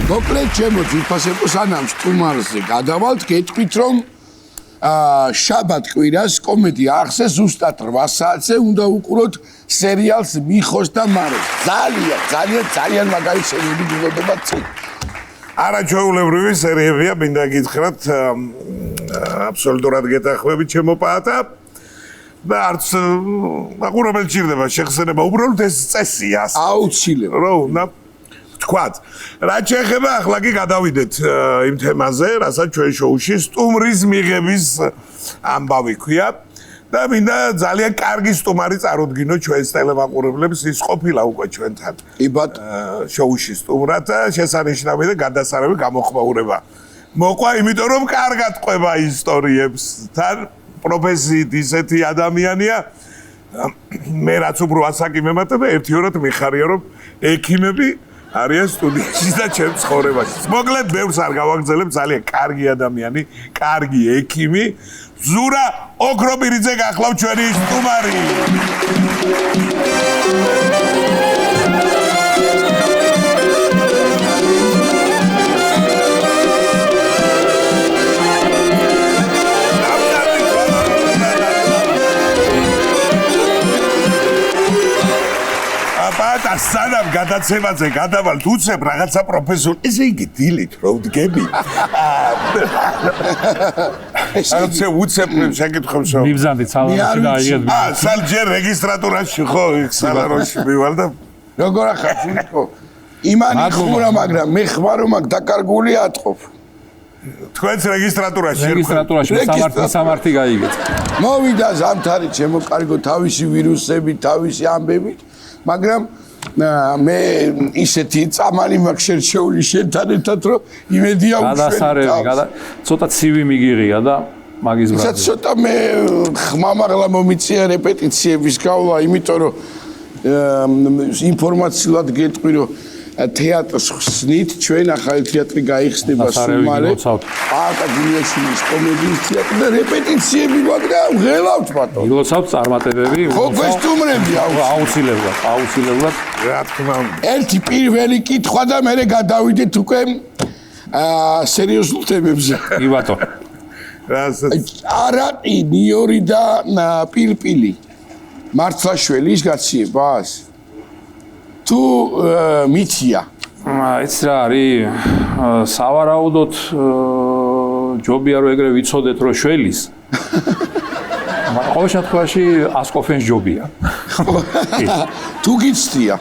მოკლედ ჩემო ძვირფასებო სანამ სტუმარზე გადავალთ გეტყვით რომ შაბათ კვირას კომედია ახსეს ზუსტად 8 საათზე უნდა უყუროთ სერიალს მიხოს და მარეს ძალიან მაგარი სერიები გულოდება წინ არაჩვეულებრივი სერიებია მინდა გითხრათ აბსოლუტურად გეთანხმებით ჩემო პაატა და არც მაყურებელ ჭირდება შეხსენება უბრალოდ ეს წესია აუცილებლად რო უნდა თქვათ რა შეეხება ახლა კი გადავიდეთ იმ თემაზე რასაც ჩვენ შოუში სტუმრის მიღების ამბავი ქვია და მინდა ძალიან კარგი სტუმარი წარუდგინო ჩვენს ტელემაყურებლებს ის ყოფილა უკვე ჩვენთან შოუში სტუმრად და შესანიშნავი და გადასარევი გამოხმაურება მოყვა იმიტომ რომ კარგად ყვება ისტორიებს თან პროფესიით ისეთი ადამიანია მე რაც უფრო ასაკი მემატება ერთიორად მიხარია რომ ექიმები არიან სტუდიაში და ჩემ ცხოვრებაში. მოკლედ ბევრს არ გავაგრძელებ ძალიან კარგი ადამიანი, კარგი ექიმი ზურა ოქროპირიძე გახლავთ ჩვენი სტუმარი. და სანამ გადაცემაზე გადავალთ უცებ რაღაცა პროფესორი ესე იგი დილით რო ვდგები ასე უცებ შეკითხებს რომ მიბზანდი სალონში და აიღეთ სალჯერ რეგისტრატურაში ხო სალონში მივალ და როგორ ახარ შვილო იმანი ხურა მაგრამ მე ხმარო მაგ დაკარგული ატყობ თქვენს რეგისტრატურაში სამართი გაიგეთ მოვიდა ზამთარი ჩემო კარგო თავისი ვირუსები თავისი ამბებით მაგრამ მე ისეთი წამალი მაქვს შერჩეული შენთან ერთად რომ იმედია გადასარევი ცოტა ცივი მიგიღია და მაგის ბრალ ისაც ცოტა მე ხმამაღლა მომიწია რეპეტიციების გავლა იმიტომ რომ ინფორმაციულად გეტყვი რომ თეატრს ხსნით ჩვენ ახალი თეატრი გაიხსნება სულ მალე პაატა გილიაშვილის კომედიის თეატრი და რეპეტიციები მაგრამ ღელავთ ბატონო ილოცავთ წარმატებები ხო კოსტუმრები აუცილებლად რა თქმა უნდა ერთი პირველი კითხვა და მე გადავიდეთ უკვე სერიოზულ თემებზე კი ბატონო არაყი ნიორი და პილპილი მართლაშვილი ის გაციებას თუ მიცია ის რა არის სავარაუდოდ ჯობია რომ ეგრე ვიცოდეთ რომ შველის მაგრამ ყოველ შემთხვევაში ასკოფენს ჯობია თუ გიცდია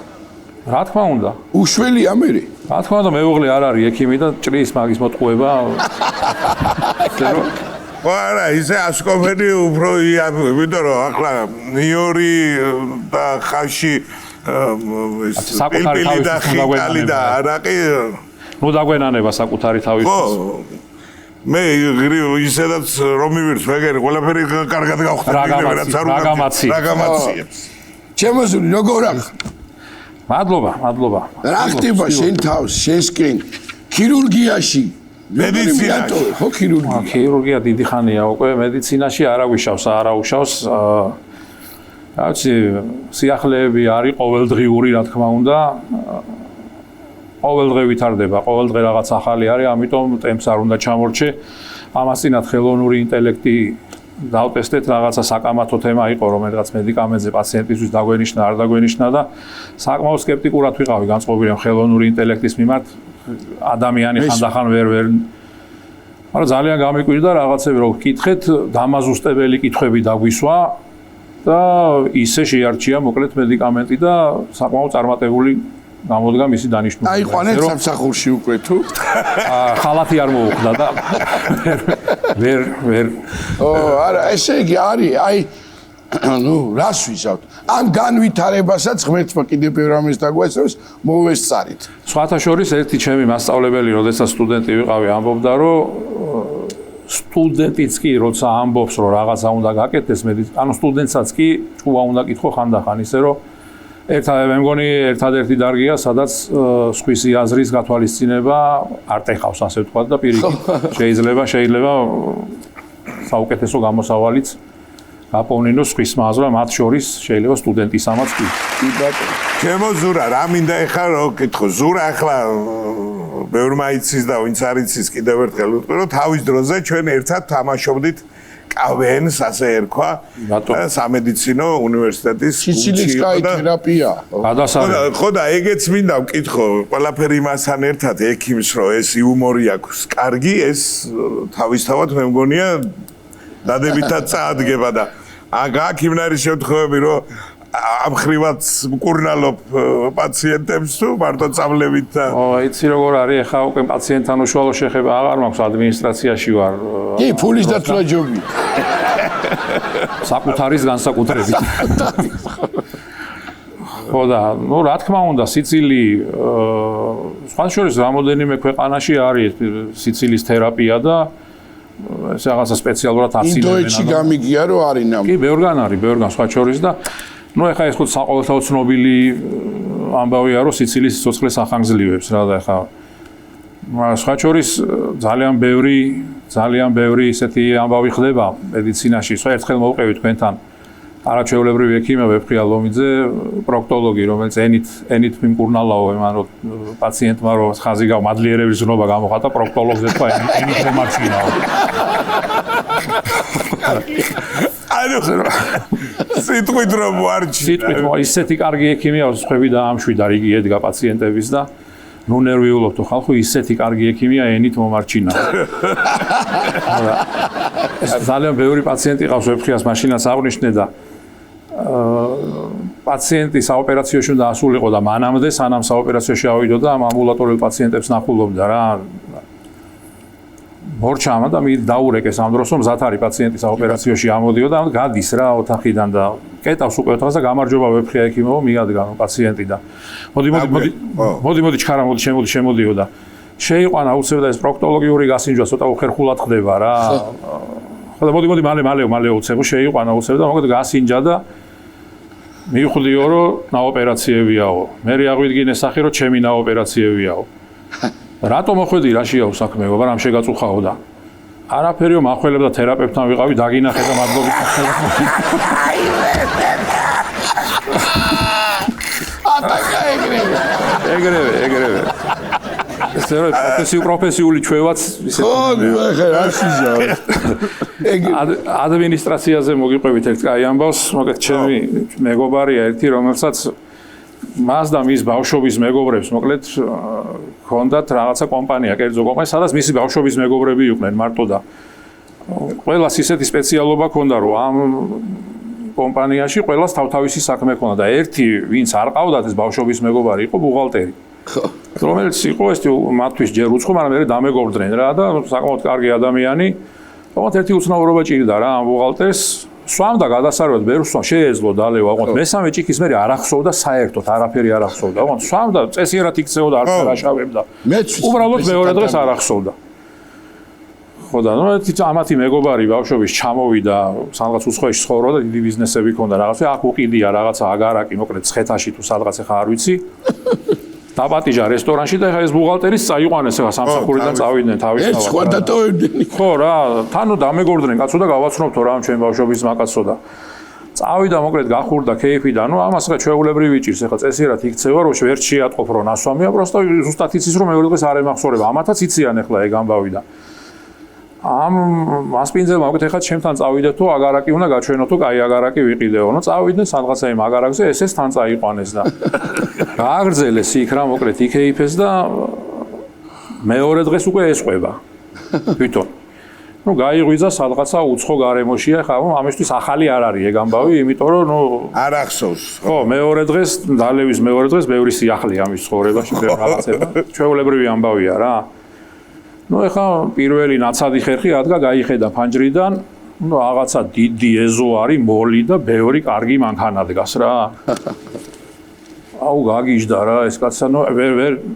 რა თქმა უნდა უშველია მე რა თქმა უნდა მეუღლე არ არის ექიმი და ჭრის მაგის მოტყუება არა ისე ასკოფენი უფრო იმიტომ რომ ახლა ნიორი და ხაში საკუთარი და ხიტალი და არაყი ნუ დაგვენანება საკუთარი თავისთვის მე ისედაც რომ მივირს ვეგერი ყველაფერი კარგად გავხდები რა გამაციებს ჩემოსული როგორ ახ მადლობა რა ხდება შენ თავს შენსკენ ქირურგიაში მედიცინაში ხო ქირურგია დიდი ხანია უკვე მედიცინაში არა უშავს სიახლეები არის ყოველდღიური რა თქმა უნდა ყოველდღე ვითარდება ყოველდღე რაღაც ახალი არის ამიტომ ტემპს არ უნდა ჩამორჩე ამას წინათ ხელოვნური ინტელექტი დავტესტეთ რაღაცა საკამათო თემა იყო რომელიღაც მედიკამენტზე პაციენტისთვის დაგვენიშნა არ დაგვენიშნა და საკმაოდ სკეპტიკურად ვიყავი განწყობილი ხელოვნური ინტელექტის მიმართ ადამიანი ხანდახან ვერ მაგრამ ძალიან გამიკვირდა რაღაცები რომ ვკითხეთ დამაზუსტებელი კითხვები დაგვისვა და ისე შეარჩია მოკლედ მედიკამენტი და საკმაოდ წარმატებული გამოდგა მისი დანიშნულება. აიყვანეთ სამსახურში უკვე თუ? ხალათი არ მოუხდა და ვერ არა, ესე იგი არის, აი ნუ რას ვიზავთ? ამ განვითარებასაც ღმერთმა კიდევ ბევრ ამას დაგვეცეს, მოვესწარით. სხვათა შორის ერთი ჩემი მასწავლებელი, როდესაც სტუდენტი ვიყავი, ამბობდა, რომ სტუდენტიც კი როცა ამბობს რომ რაღაცა უნდა გაკეთდეს ანუ სტუდენტსაც კი ჭუა უნდა კითხო ხანდახან ისე რომ მე მგონი ერთადერთი დარგია სადაც სხვისი აზრის გათვალისწინება არ ტეხავს ასე ვთქვათ და პირიქით შეიძლება საუკეთესო გამოსავალიც გაპოვნინოს სხვისმა აზრმა მათ შორის შეიძლება სტუდენტისამაც კი ჩემო ზურა რა მინდა ეხლა რომ კითხო ზურა ახლა ბევრმა იცის და ვინც არ იცის კიდევ ერთხელ ვიტყვი რომ თავის დროზე ჩვენ ერთად თამაშობდით კავენს ასე ერქვა სამედიცინო უნივერსიტეტის სიცილის კაი თერაპია ხო და ეგეც მინდა ვკითხო ყველაფერი იმასთან ერთად ექიმს რომ ეს იუმორი აქვს კარგი ეს თავისთავად მე მგონია დადებითად წაადგება და აქ იმნარი შემთხვევები რომ ამ ხრივაც მკურნალობ პაციენტებს თუ მარტო წავლებით და იცი როგორ არის ახლა უკვე პაციენტთან უშუალო შეხება აღარ მაქვს ადმინისტრაციაში ვარ კი ფულის დაცვა ჯობია საკუთარის განსაკუთრებით ხო და ნუ რა თქმა უნდა სიცილი სხვა შორის რამოდენიმე ქვეყანაში არის სიცილის თერაპია და ეს რაღაცა სპეციალურად აცინებენ ინდოეთში გამიგია რომ არის ნამ კი ბევრგან სხვა შორის და ну ეხა ეს ხო საყოველთაო ცნობილი ამბავია რომ სიცილის სიცოცხლე სახანგრძლივებს რა და ეხა სხვა შორის ძალიან ბევრი ისეთი ამბავი ხდება მედიცინაში სხვა ერთხელ მოვყევი თქვენთან არაჩვეულებრივი ექიმი ვეფხია ლომიძე პროქტოლოგი რომელიც ენით მიმკურნალაო იმან რომ პაციენტმა რომ ხაზი გამადლიერების ზნობა გამოხატა პროქტოლოგზე თქვა ენით მომარჩინაო ანუ სიტყვით რომ ვარჩი სიტყვით ისეთი კარგი ექიმია სხვები დაამშვიდა რიგი ედგა პაციენტების და ნუ ნერვიულობთ ხალხო ისეთი კარგი ექიმია ენით მომარჩინა ეს ძალიან ბევრი პაციენტი ყავს ვეფხიას მაშინაც აღნიშნე და პაციენტი საოპერაციოში უნდა ასულიყო და მანამდე სანამ საოპერაციაში ავიდო და ამ ამბულატორიულ პაციენტებს ნახულობდა რა მორჩამა და დაურეკეს ამ დროს რომ მზად არის პაციენტი საოპერაციაში ამოდიოდა და გადის რა ოთახიდან და კეტავს უკვე ოთახს და გამარჯობა ვეფხია ექიმო მიადგა პაციენტი და მოდი ჩქარა შემოდიო და შეიყვანა უცებდა ეს პროქტოლოგიური გასინჯვა ცოტა უხერხულად ხდება რა ხო და მოდი მალე უცებო შეიყვანა უცებდა მოკლედ გასინჯა და მივხვდიო რომ ნაოპერაციებიაო მე აღვიდგინე სახე რომ ჩემი ნაოპერაციებიაო რატო მოხვედი რაშიაო საქმეო მაგრამ შეგაწუხაო და არაფერიო მახველებ და თერაპევტთან ვიყავი დაგინახე და მადლობით ეგრევე პროფესიული ჩვევაც ისე ადმინისტრაციაზე მოგიყვებით ერთ კაი ამბავს მოკლედ ჩემი მეგობარია ერთი რომელსაც მას და მის ბავშვობის მეგობრებს მოკლედ ჰქონდათ რაღაცა კომპანია, კერძო კომპანია, სადაც მისი ბავშვობის მეგობრები იყვნენ მარტო და ყველას ისეთი სპეციალობა ჰქონდა, რომ ამ კომპანიაში ყველას თავთავისი საქმე ჰქონდა და ერთი ვინც არ ყავდათ ეს ბავშვობის მეგობარი იყო ბუღალტერი. რომელიც იყო ეს მათთვის ჯერ უცხო, მაგრამ მე დამეგობრდნენ რა და საკმაოდ კარგი ადამიანი. თუმცა ერთი უცნაურობა ჭირდა რა ამ ბუღალტერს სვამდა გადასარევად ბევრს შეეძლო დალევა, ოღონდ მესამე ჭიქის მერე არ ახსოვდა საერთოდ, არაფერი არ ახსოვდა. ოღონდ სვამდა, წესიერად იქცეოდა, არც არ აშავებდა. უბრალოდ მეორე დღეს არ ახსოვდა. ხო და ნუ ამათი მეგობარი ბავშვობის ჩამოვიდა, სადღაც უცხოეთში ცხოვრობდა, დიდი ბიზნესები ჰქონდა, რაღაცა აქ უყიდია რაღაცა აგარაკი, მოკლედ ცხეთაში თუ სადღაც ახლა არ ვიცი. დაპატიჟა რესტორანში და ეხა ეს ბუღალტერის წაიყვანეს ეხა სამსახურიდან წავიდნენ თავისთავად. ეს სხვა დატოვებდნენ. ხო რა, თანო დამეგობრდნენ კაცო და გავაცნობთო რა ამ ჩვენ ბავშვობის მაკაცო და წავიდა მოკლედ გახურდა კეიფი და ნუ ამას ეხა ჩვეულებრივი ჭირს ეხა წესიერად იქცევა რომ ვერ შეატყობ რომ ნასვამია, პროსტო ზუსტად იცის რომ მეორე დღეს არ ემახსოვრება. ამათაც იციან ეხლა ეგ ამბავი და ამ მასპინძელმა მოკლედ ეხა ჩემთან წავიდა თუ აგარაკი უნდა გაჩვენო თუ კაი აგარაკი ვიყიდეო. ნუ წავიდნენ სადღაცა იმ აგარაკზე ეს თან წაიყვანეს და გააგრძელეს იქ რა მოკლედ იქეიფეს და მეორე დღეს უკვე ესყვება. თვითონ. ნუ გაიღვიძა სადღაცა უცხო გარემოშია, ხა ამისთვის ახალი არ არის ეგ ამბავი, იმიტომ რომ ნუ არ ახსოვს. ხო, მეორე დღეს დალევის მეორე დღეს ბევრი სიახლეა ამის ცხოვრებაში, ბევრი რაღაცება. ჩვეულებრივი ამბავია რა. ნუ ეხა პირველი ნაცადი ხერხი ადგა გაიხედა ფანჯრიდან, ნუ რაღაცა დიდი ეზო არის, მოლი და ბევრი კარგი მანქანა დგას რა. აუ გაგიჟდა რა ეს კაცსა, ნუ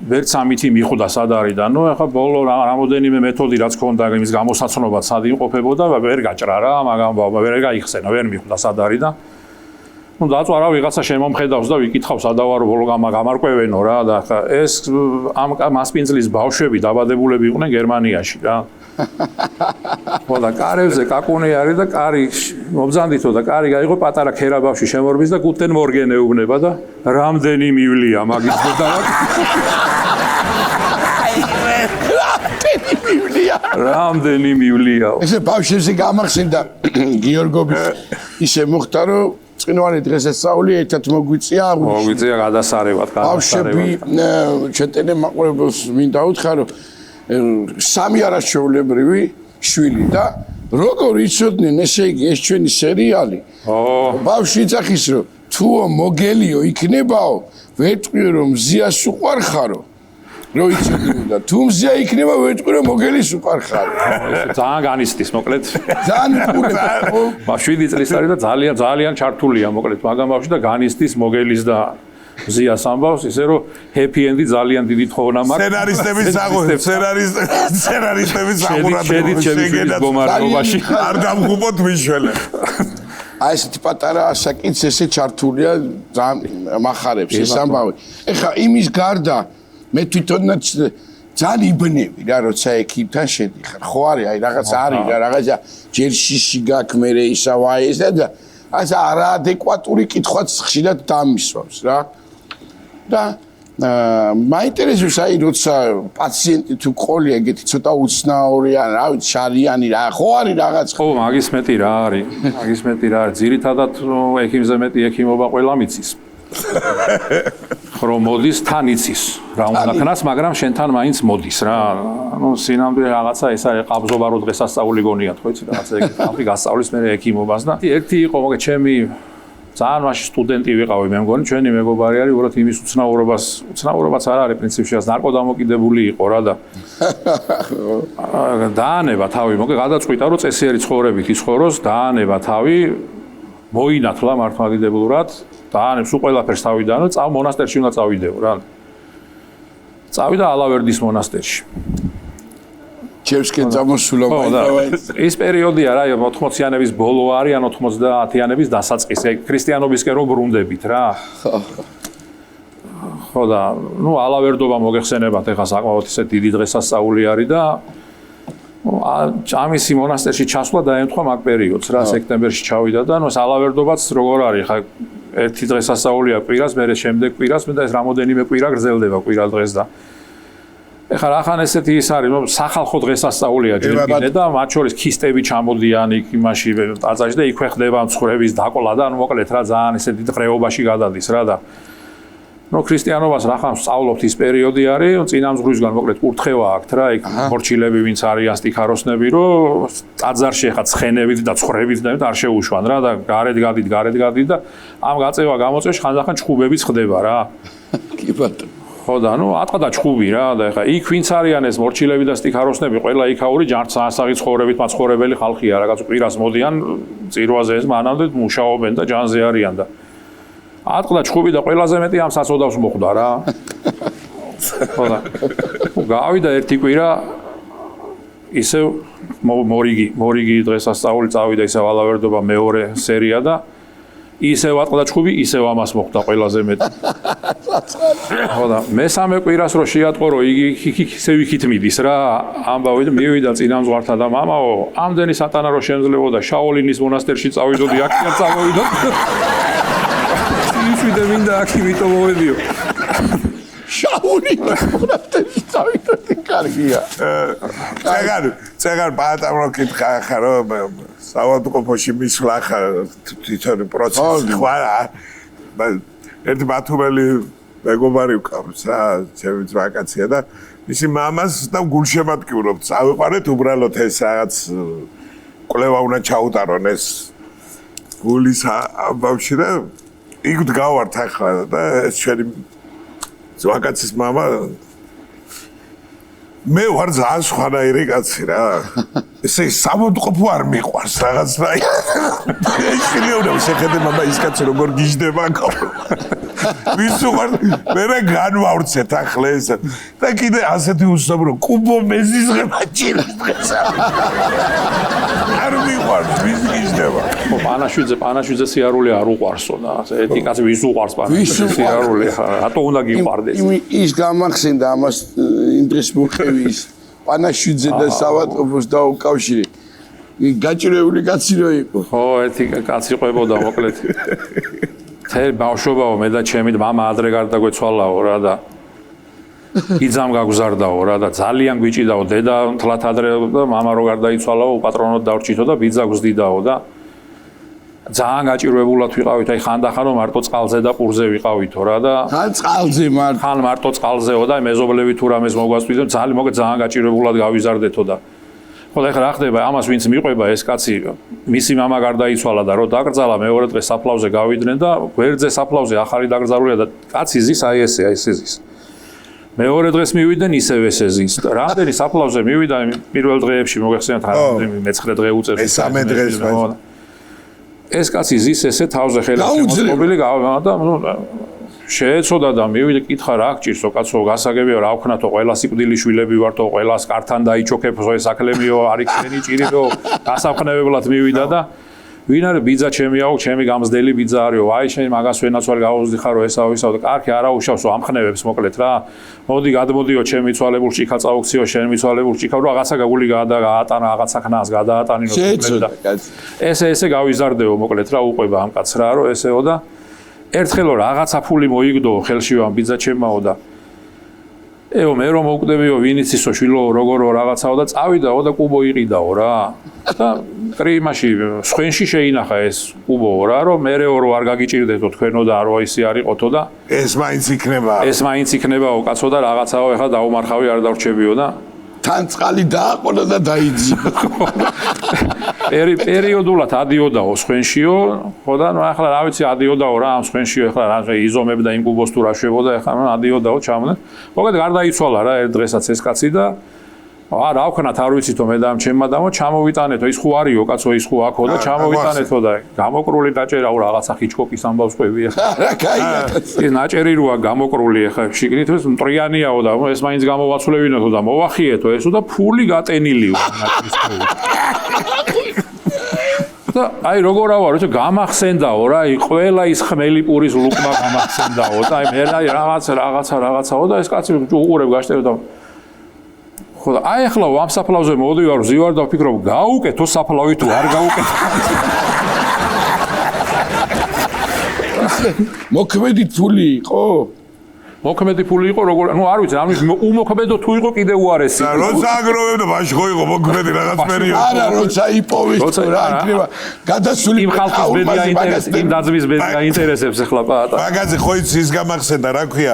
ვერ სამითი მიხვდა სად არის და ნუ ეხა ბოლო რამოდენიმე მეთოდი რაც ქონდა იმის გამოსაცნობად სად იმყოფებოდა, ვერ გაჭრა რა, მაგრამ ვერ გაიხსენა, ვერ მიხვდა სად არის და ნუ დაწვა რა ვიღაცა შემომხედავს და ვიკითხავს ადავარო ბოლო გამარკვევენო რა და ხა ეს ამ მასპინძლის ბავშვები დაბადებულები იყვნენ გერმანიაში რა. ხო და კარებზე კაკუნი არის და კარი მობზანდითო და კარი გაიღო პატარა ქერა ბავშვი შემორბის და გუტენ მორგენ ეუბნება და რამდენი მივლია მაგის და რამდენი მივლია. ესე ბავშვებზე გამახსენდა გიორგობის ისე მოხდა რომ წინვარი დღესასწაული ერთად მოგვიწია მოგვიწია გადასარევად. ბავშვები ჩეტენე მაყურებელს მინდა უთხრა რომ სამი არაჩვეულებრივი შვილი და როგორ იცოდნენ ესე იგი ეს ჩვენი სერიალი ბავშვი იძახის რომ თუო მოგელიო იქნებაო ვეტყვი რომ მზიას უყარხარო რო იცოდნენ და თუ მზია იქნება ვეტყვი რომ მოგელის უყარხარო ძალიან განიცდის მოკლედ ძალიან უკულება 7 წლის არის და ძალიან ჩართულია მოკლედ მაგამ ბავშვი და განიცდის მოგელის და მზიას ამბავს ისე რომ happy end-ი ძალიან დიდი თხოვნა მაქვს სცენარისტების გომარობაში არ დამღუბოთ მიშველე აი ესეთი პატარა საკითხი ესე ჩართულია ძალიან מחარებს ეს ამბავი ეხა იმის გარდა მე თვითონაც ძალიან იბნევი რა როცა ეკიპთან შედიხარ ხო არის აი რაღაც არის რა რაღაცა ჯერ შიში გაქვს მე ისავა ეს და ასე არაადეკვატური კითხვაც ხშირად დამისვავს რა და მაინტერესებს აი როცა პაციენტი თუ ყოლი ეგეთი ცოტა უცნაური ან რა ვიცი შარიანი რა ხო არის რაღაც ხო მაგის მეტი რა არის ძირითადად ექიმზე მეტი ექიმობა ყველა მიცის რომ მოდის თან იცის რა უნდა ქნას მაგრამ შენთან მაინც მოდის რა ანუ სინამდვილე რაღაცა ეს არის ყაბზობა რო დღესასწაული გონიათ ხო იცი რაღაცა ეგეთი ხალხი გასწავლის მე ექიმობას და ერთი იყო მოგე ჩემი ძალიან მაშინ სტუდენტი ვიყავი მე მგონი ჩვენი მეგობარი არის უბრალოდ იმის უცნაურობაც არ არის პრინციპში ას ნარკოდამოკიდებული იყო რა და დაანება თავი მოგე გადაწყვიტა რომ წესიერი ცხოვრებით იცხოვროს დაანება თავი მოინათლა მართლმადიდებლურად დაანებს უყველაფერს თავიდანო წავ მონასტერში უნდა წავიდეო რა წავიდა ალავერდის მონასტერში ჩემსკენ წამოსულა ის პერიოდია რა 80-იანების ბოლო არის ან 90-იანების დასაწყისი ქრისტიანობისკენ რო ბრუნდებით რა ხო და ნუ ალავერდობა მოგეხსენებათ ეხა საკმაოდ ისე დიდი დღესასწაული არის და ამისი მონასტერში ჩასვლა დაემთხვა მაგ პერიოდს რა სექტემბერში ჩავიდა და ნუ ეს ალავერდობაც როგორ არის ხა ერთი დღესასწაულია კვირას მე შემდეგ კვირას მე და ეს რამოდენიმე კვირა გრძელდება კვირა დღეს და ეხლა რახან ესეთი ის არის რომ სახალხო დღესასწაულია ჯერგინე და მათ შორის ქისტები ჩამოდიან იქ იმაში ტაძარში და იქვე ხდება მცხოვრების დაკოლა და ანუ მოკლედ რა ძალიან ესეთი დღეობაში გადადის რა და ნუ ქრისტიანობას რახან სწავლობთ ის პერიოდი არის წინამძღვრისგან მოკლედ კურთხევა აქვთ რა იქ მორჩილები ვინც არიან სტიქაროსნები რომ ტაძარში ეხა ცხენებით და ცხვრებით და არ შეუშვან რა და გარეთ გადით და ამ გაწევა გამოწვევში ხანდახან ჩხუბებიც ხდება რა კი ბატონო ხო და ნუ ატყდა ჩხუბი რა და ეხა იქ ვინც არიან ეს მორჩილები და სტიქაროსნები ყველა იქაური ჯანსაღი ცხოვრებით მაცხოვრებელი ხალხია რაღაც კვირას მოდიან წირვაზე ეს მანამდე მუშაობენ და ჯანზე არიან და ატყდა ჩხუბი და ყველაზე მეტი ამ საწოდავს მოხვდა რა ხო და გავიდა ერთი კვირა ისევ მორიგი დღესასწაული წავიდა ისევ ალავერდობა მეორე სერია და ისევ ატყდა ჩხუბი ისევ ამას მოხვდა ყველაზე მეტი ხო და მესამე კვირას რო შეატყო რომ იგი ისევ იქით მიდის რა ამბავი და მივიდა წინამძღვართან და მამაო ამდენი სატანა რო შემძლებოდა შაოლინის მონასტერში წავიდოდი აქ წავიდო ისვიდე მინდა აქ იმიტომ მოვედიო შაოლინის მონასტერში წავიდოდი კარგია წეგარ პატამრო კითხა ხა რომ საავადმყოფოში მისვლა ხა თვითონ პროცესი ხარა ერთი ბათუმელი მეგობარი ვყავს რა ჩემი ვაკაცია და მისი მამას და გულშემატკივრობთ წავიყვანეთ უბრალოდ ეს რაღაც კვლევა უნდა ჩაუტარონ ეს გულის ამბავში და იქ დგავართ ახლა და ეს ჩვენი ვაკაცის მამა მე ვარ ძალიან სხვანაირი კაცი რა ესე სამოდყოფო არ მიყვარს რაღაცნაირად შეიძლება შეხედე მამა ის კაცი როგორ გიждდება ვის უყარ მე განვავრცეთ ახლა ეს და კიდე ასეთი უსწობრო კუბო მეზისღება ჭირს დღეს არ მიყვარს ვის გიждდება ხო პანაშვიძე სიარული არ უყვარსო და ერთი კაცი ვის უყვარს პანაშვიძე სიარული რატო უნდა გიყვარდეს ის გამახსენდა ამას იმ დღეს მოხევი ის პანაშვიძე და საავადმყოფოს დაუკავშირე გაჭირებული კაცი რო იყო ხო ერთი კაცი ყვებოდა მოკლედ თელ ბავშვობაო მე და ჩემი მამა ადრე გარდაგვეცვალაო რა და იძამ გაგზარდაო რა და ძალიან გვიჭიდაო დედა თლათ ადრე და მამა რო გარდაიცვალაო უპატრონოდ დავრჩითო და ბიძა გვზდიდაო და ძალიან გაჭირვებულად ვიყავით აი ხანდახან რომ მარტო წყალზე და პურზე ვიყავითო რა და ხან მარტო წყალზეო და მეზობლები თუ რამეს მოგვასწვიდო ძალიან გაჭირვებულად გავიზარდეთო და ხო და ეხლა რა ხდება ამას ვინც მიყვება ეს კაცი მისი მამა გარდაიცვალა და რო დაკრძალა მეორე დღეს საფლავზე გავიდნენ და გვერდზე საფლავზე ახალი დაკრძალულია და კაცი ზის აი ესე ზის მეორე დღეს მივიდნენ ისევ ესე ზის რამდენი საფლავზე მივიდა პირველ დღეებში მოგეხსენებათ მე-9 დღე უწევს მესამე დღეს ეს კაცი ზის ესე თავზე ხელით შემოწყობილი და შეეცოდა და მივიდა კითხა რა გჭირსო კაცო გასაგებია რა ვქნათო ყველა სიკვდილი შვილები ვართო ყველას კართან დაიჩოქებო ეს აკლემიო არიქენი ჭირიდო გასაფხნევებლად მივიდა და ვინ არის ბიძა ჩემიაო ჩემი გამზდელი ბიძა არისო აი შენ მაგას ვენაცვალე გავუზდიხარო ესავისავ და კარგი არა უშავსო ამხნევებს მოკლედ რა მოდი გადმოდიო ჩემი მიცვალებულ ჭიქა წაუქციო შენ მიცვალებულ ჭიქა რომ რაღაცა გული გაატანა რაღაცა ქნას გადაატანინო მოკლედ და ესე გავიზარდეო მოკლედ რა უყვება ამ კაცს რა რომ ესეო და ერთხელო რაღაცა ფული მოიგდო ხელშიო ამ ბიძა ჩემაო და ეო მე რომ მოვკვდებიო ვინიცისო შვილო როგორო რაღაცაო და წავიდაო და კუბო იყიდაო რა და კრიმაში სხვენში შეინახა ეს კუბოო რა რომ მეეო რო არ გაგიჭირდეთო თქვენო და რო ისე არიყოთო და ეს მაინც იქნებაო კაცო და რაღაცაო ეხლა დაუმარხავი არ დავრჩებიო და თან წყალი დააყოლა და დაიძიო პერიოდულად ადიოდაო სხვენშიო ხო და ნუ ახლა რა ვიცი ადიოდაო რა ამ სხვენშიო ახლა რა იზომებდა იმ კუბოს თუ რა შვებოდა ახლა ადიოდაო ჩამოდი მოგეთ გარდაიცვალა რა ერთ დღესაც ეს კაცი და რა ვქნათ არ ვიცითო მე და ამ ჩემმა დამო ჩამოვიტანეთო ის ხო არისო კაცო ის ხო აქო და ჩამოვიტანეთო და გამოკრული დაჭერაო რაღაცა ხიჩკოკის ამბავს ყვევი ახლა რა კაია ეს ნაჭერი როა გამოკრული ახლა შიგნით ეს მტრიანიაო და ეს მაინც გამოვაცვლევინოთო და მოვახიეთო ესო და ფული გატენილიო ნაჭრის ფული და აი როგორ ავარო ეს გამახსენდაო რა აი ყველა ის ხმელი პურის ლუკმა გამახსენდაო და აი მე რაღაცაო და ეს კაცი უყურებ გაშტერო და ხო და აი ახლა ამ საფლავზე მოდივარ ვზივარ და ვფიქრობ გაუკეთო საფლავი თუ არ გაუკეთო მოქმედი ფული იყო მოქმედი ფული იყო როგორ ნუ არ ვიცი ამის უმოქმედო თუ იყო კიდე უარესი და როცა აგროვებდა მაშინ ხო იყო მოქმედი რაღაც პერიოდი არა როცა იპოვის რა იქნება გადასული იმ ხალხის ბედია ინტერესებს იმ დაძმის ბედია ინტერესებს ახლა პატა მაგაზე ხო იცი ის გამახსენდა რა ქვია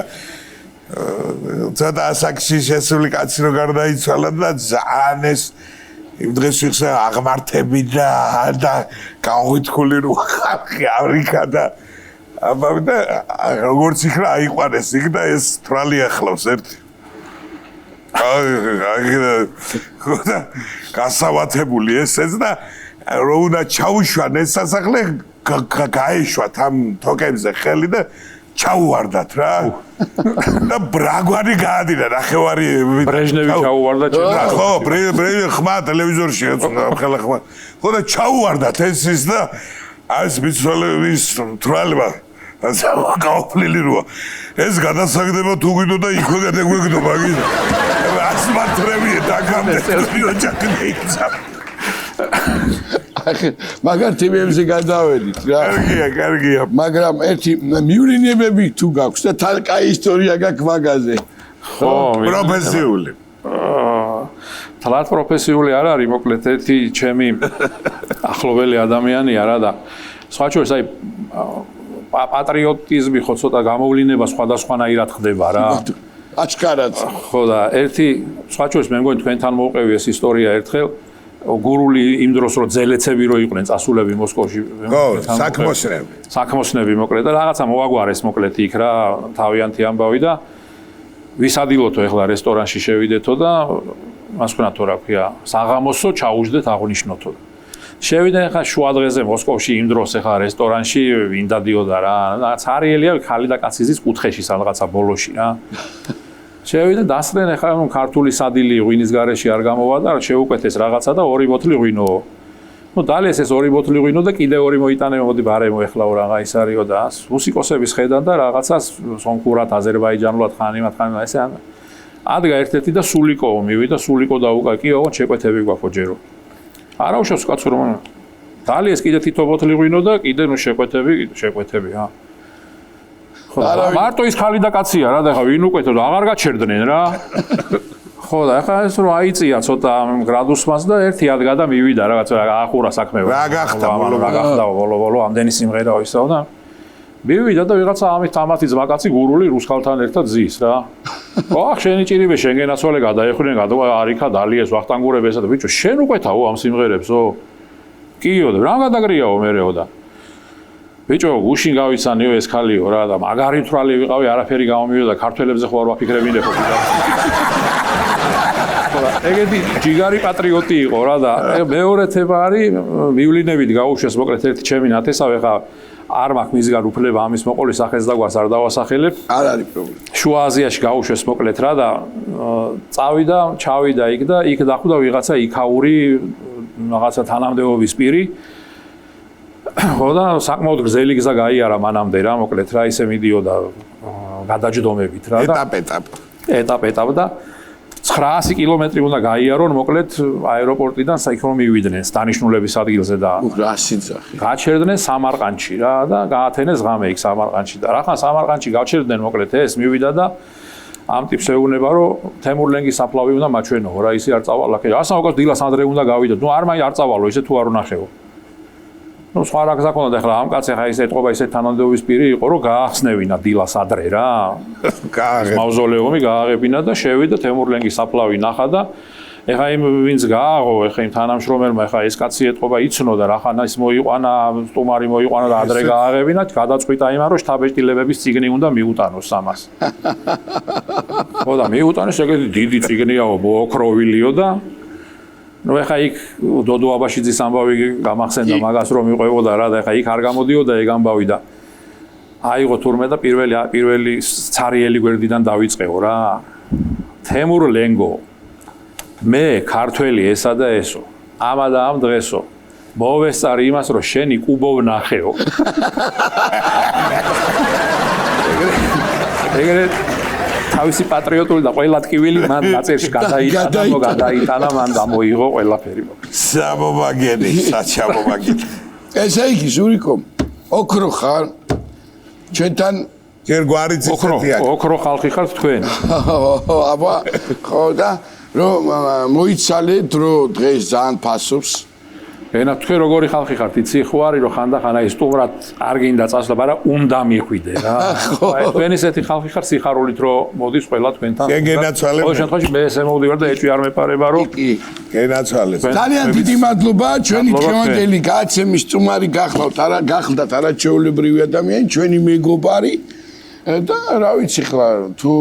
ცოტა ასაკში შესული კაცი რო გარდაიცვალა და ძალიან ეს იმ დღეს ვიხსენე აღმართები და გაუთხული რო ხალხი ამრიკა და აბა და როგორც იქნა აიყვანეს იქ და ეს თვალი ახლავს ერთი და გასავათებული ესეც და რო უნდა ჩაუშვან ეს სასახლე გაეშვათ ამ თოკებზე ხელი და ჩაუვარდათ რა და ბრაგვარი გაადინა ნახევარი ბრეჟნევი ჩაუვარდა ჩემს ხო ბრეჟნევი ხმა ტელევიზორში ხელა ხმა ხო და ჩაუვარდათ ეს ის და ეს მიცვალების თვალება ასე გაოფლილი როა ეს გადასაგდება თუ გვიდო და იქვე გადაგვიგდო მაგის ასმათრებია დაგამდე ოჯახი იქცა მაგარ თემებზე გადავედით რა კარგია მაგრამ ერთი მიურინებები თუ გაქვს და თან კაი ისტორია გაქვს მაგაზე ხო პროფესიული თლათ პროფესიული არ არის მოკლედ ერთი ჩემი ახლობელი ადამიანია რა და სხვაჩვენს აი პატრიოტიზმი ხო ცოტა გამოვლინება სხვადასხვანაირად ხდება რა აჩქარად ხო და ერთი სხვაჩვენს მე მგონი თქვენთან მოვყევი ეს ისტორია ერთხელ გურული იმ დროს რო ძელეცები რო იყვნენ წასულები მოსკოვში ხო საქმოსნები მოკლედ და რაღაცა მოაგვარეს მოკლედ იქ რა თავიანთი ამბავი და ვისადილოთო ეხლა რესტორანში შევიდეთო და მას ვქნათო რა ქვია საღამოსო ჩაუждდეთ აღნიშნოთო შევიდე ხა შუა დღეზე მოსკოვში იმ დროს ხა რესტორანში ვინ დადიოდა რა ცარიელია ხალი და კაციზის კუთხეში რაღაცა ბოლოში რა შევიდე დასწრენ ხა ქართული სადილი ღვინის გარეში არ გამოვა და შეუკვეთეს რაღაცა და 2 ბოთლი ღვინო ნუ დალიეს ეს 2 ბოთლი ღვინო და კიდე 2 მოიტანე მოდი ბარემო ეხლაო რა ის არისო და მუსიკოსების ხედან და რაღაცას სომხურად აზერბაიჯანულად ხანიმად ესე ადგა ერთ-ერთი და სულიკო მივიდა სულიკო დაუკა კი ოღონდ შეკვეთები გვაქვს ჯერო არა უშავს კაცო რომ დალიეს კიდე თითო ბოთლი ღვინო და კიდე ნუ შეკვეთები რა ხო, მარტო ის ხალი და კაცია რა და ხა ვინ უკეთო და აღარ გაჩერდნენ რა. ხო და ახლა ეს რო აიწია ცოტა გრადუსმას და ერთი ადგა და მივიდა რაღაც აახურა საქმე. რა გახდა ბოლო ამდენი სიმღერა ისაო და მივიდა და ვიღაცა ამათი ძმაკაცი გურული რუსხალთან ერთად ზის რა. ოხ შენი ჭირიბე შენ გენაცვალე გადაეხვრნენ არიქა დალიეს ვახტანგურებესა და ბიჭო შენ უკეთაო ამ სიმღერებსო. კიო და რა გადაგრიაო მერეო და ბიჭო გუშინ გავიცანიო ეს ხალიო რა და მაგარი თვრალი ვიყავი არაფერი გამომივიდა ქართველებზე ხო არ ვაფიქრებინებო და ეგეთი ჯიგარი პატრიოტი იყო რა და მეორე თემა არის მივლინებით გაუშვეს მოკლედ ერთი ჩემი ნათესავე ხა არ მაქვს მისგან უფლება ამის მოყოლის სახეს და გვარს არ დავასახელებ. არ არის პრობლემა. შუა აზიაში გაუშვეს მოკლედ რა და წავიდა, ჩავიდა იქ და იქ დახვდა ვიღაცა იქაური რაღაცა თანამდებობის პირი. ხო და საკმაოდ გრძელი გზა გაიარა მანამდე რა, მოკლედ რა ისე მიდიოდა გადაჯდომებით რა და ეტაპ და 900 კილომეტრი უნდა გაიარონ მოკლედ აეროპორტიდან საიქ რომ მივიდნენ დანიშნულების ადგილზე და რა სიძახი. გაჩერდნენ სამარყანდში რა და გაათენეს ღამე იქ სამარყანდში და რახან სამარყანდში გაჩერდნენ მოკლედ ეს მივიდა და ამ ტიპს ეუბნება რომ თემურლენგის საფლავი უნდა მაჩვენო რა ისი არ წავალ აქ ასა უკვე დილას ანდრე უნდა გავიდო ნუ არ წავალო ისე თუ არ უნახეო ნუ სხვა რა გზა ქონდა ახლა ამ კაცი ხა ისე ეთყობა ისე თანამდებობის პირი იყო რომ გაახსნევინა დილას ადრე რა მავზოლეუმი გააღებინა და შევიდა თემურლენგის საფლავი ნახა და ეხა იმ ვინც გააღო ეხა იმ თანამშრომელმა ეხა ეს კაცი ეთყობა იცნო და რახან ის მოიყვანა სტუმარი მოიყვანა და ადრე გააღებინა გადაწყვიტა იმან რომ შტაბ-ეჭდილებების წიგნი უნდა მიუტანოს ამას ხო და მიუტანეს ეგეთი დიდი წიგნიაო ოქროვილიო და ნუ ეხა იქ დოდო აბაშიძის ამბავი გამახსენდა მაგას რომ მიყვებოდა რა და ეხა იქ არ გამოდიოდა ეგ ამბავი და აიღო თურმე და პირველი ცარიელი გვერდიდან დავიწყეო რა თემურ ლენგო მე ქართველი ესა და ესო ამა და ამ დღესო მოვესწარი იმას რომ შენი კუბო ვნახეო ეგრე თავისი პატრიოტული და ყველა ტკივილი მან ნაწერში გადაიტანა მან გამოიღო ყველაფერი სამომაგენი საჩამომაგენი ესე იგი ზურიკო ოქრო ხარ ჩვენთან ჯერ გვარიც ოქრო ხალხი ხართ თქვენ აბა ხო და რომ მოიცალეთ რომ დღეს ძალიან ფასობს ენა თქვენ როგორი ხალხი ხართ იცი ხო არის რომ ხანდახან აი სტუმრად არ გინდა წასვლა მაგრამ უნდა მიხვიდე რა აი თქვენ ესეთი ხალხი ხარ სიხარულით რომ მოდის ყველა თქვენთან გენაცვალე ყოველ შემთხვევაში მე ესე მოვდივარ და ეჭვი არ მეპარება რომ გენაცვალე ძალიან დიდი მადლობა ჩვენი დღევანდელი გაცემის სტუმარი გახლდათ არაჩვეულებრივი ადამიანი ჩვენი მეგობარი და რა ვიცი ხლა თუ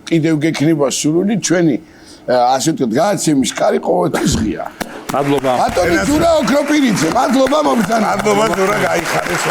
კიდევ გექნება სურვილი ჩვენი ასე ვთქვათ გაცემის კარი ყოველთვის ღია მადლობა ბატონი ჯურა ოქროპირიძე მადლობა მომწანა მადლობა ჯურა გაიხარეს